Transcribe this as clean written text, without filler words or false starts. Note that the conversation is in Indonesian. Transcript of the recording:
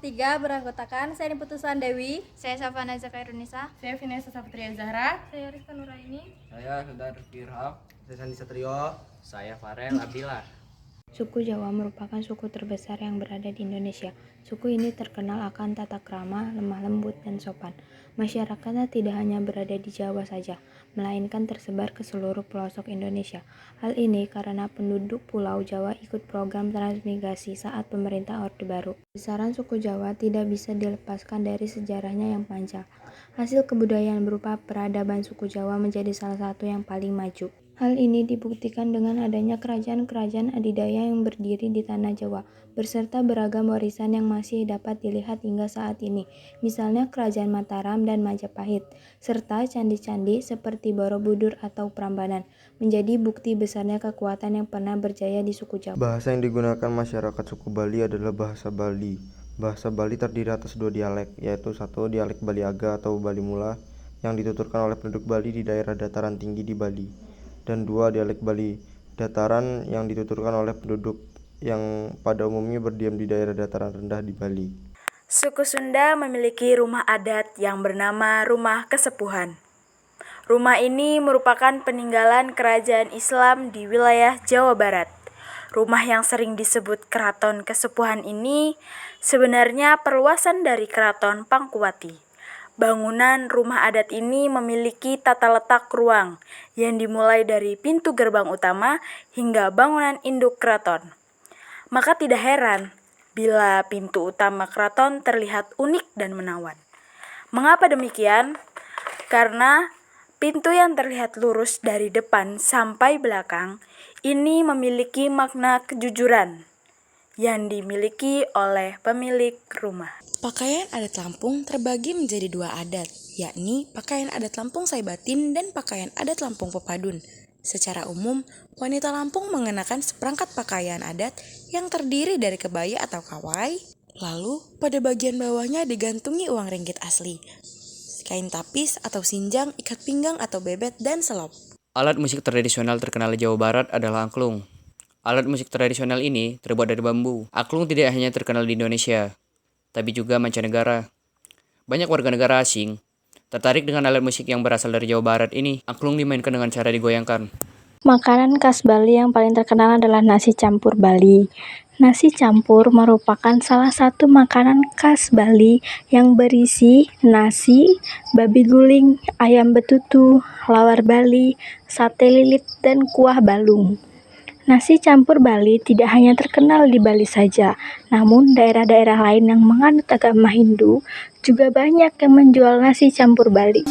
bertiga beranggotakan saya Putusan Dewi, Saya Safana Zakairunisa. Saya Vinesa Saputria Zahra. Saya Rizka Nuraini. Saya Sudar Firham. Saya Sandi Satrio. Saya Farel Abdillah. Suku Jawa merupakan suku terbesar yang berada di Indonesia. Suku ini terkenal akan tata krama, lemah lembut, dan sopan. Masyarakatnya tidak hanya berada di Jawa saja, melainkan tersebar ke seluruh pelosok Indonesia. Hal ini karena penduduk Pulau Jawa ikut program transmigrasi saat pemerintah Orde Baru. Besaran suku Jawa tidak bisa dilepaskan dari sejarahnya yang panjang. Hasil kebudayaan berupa peradaban suku Jawa menjadi salah satu yang paling maju. Hal ini dibuktikan dengan adanya kerajaan-kerajaan adidaya yang berdiri di tanah Jawa, beserta beragam warisan yang masih dapat dilihat hingga saat ini, misalnya Kerajaan Mataram dan Majapahit, serta candi-candi seperti Borobudur atau Prambanan, menjadi bukti besarnya kekuatan yang pernah berjaya di suku Jawa. Bahasa yang digunakan masyarakat suku Bali adalah bahasa Bali. Bahasa Bali terdiri atas dua dialek, yaitu satu dialek Bali Aga atau Bali Mula yang dituturkan oleh penduduk Bali di daerah dataran tinggi di Bali, dan dua dialek Bali dataran yang dituturkan oleh penduduk yang pada umumnya berdiam di daerah dataran rendah di Bali. Suku Sunda memiliki rumah adat yang bernama Rumah Kesepuhan. Rumah ini merupakan peninggalan kerajaan Islam di wilayah Jawa Barat. Rumah yang sering disebut Keraton Kesepuhan ini sebenarnya perluasan dari Keraton Pangkuwati. Bangunan rumah adat ini memiliki tata letak ruang yang dimulai dari pintu gerbang utama hingga bangunan induk keraton. Maka tidak heran bila pintu utama keraton terlihat unik dan menawan. Mengapa demikian? Karena pintu yang terlihat lurus dari depan sampai belakang ini memiliki makna kejujuran yang dimiliki oleh pemilik rumah. Pakaian adat Lampung terbagi menjadi dua adat, yakni pakaian adat Lampung Saibatin dan pakaian adat Lampung Pepadun. Secara umum, wanita Lampung mengenakan seperangkat pakaian adat yang terdiri dari kebaya atau kawai, lalu pada bagian bawahnya digantungi uang ringgit asli, kain tapis atau sinjang, ikat pinggang atau bebet, dan selop. Alat musik tradisional terkenal di Jawa Barat adalah angklung. Alat musik tradisional ini terbuat dari bambu. Angklung tidak hanya terkenal di Indonesia, tapi juga mancanegara. Banyak warga negara asing tertarik dengan alat musik yang berasal dari Jawa Barat ini. Angklung dimainkan dengan cara digoyangkan. Makanan khas Bali yang paling terkenal adalah nasi campur Bali. Nasi campur merupakan salah satu makanan khas Bali yang berisi nasi, babi guling, ayam betutu, lawar Bali, sate lilit, dan kuah balung. Nasi campur Bali tidak hanya terkenal di Bali saja, namun daerah-daerah lain yang menganut agama Hindu juga banyak yang menjual nasi campur Bali.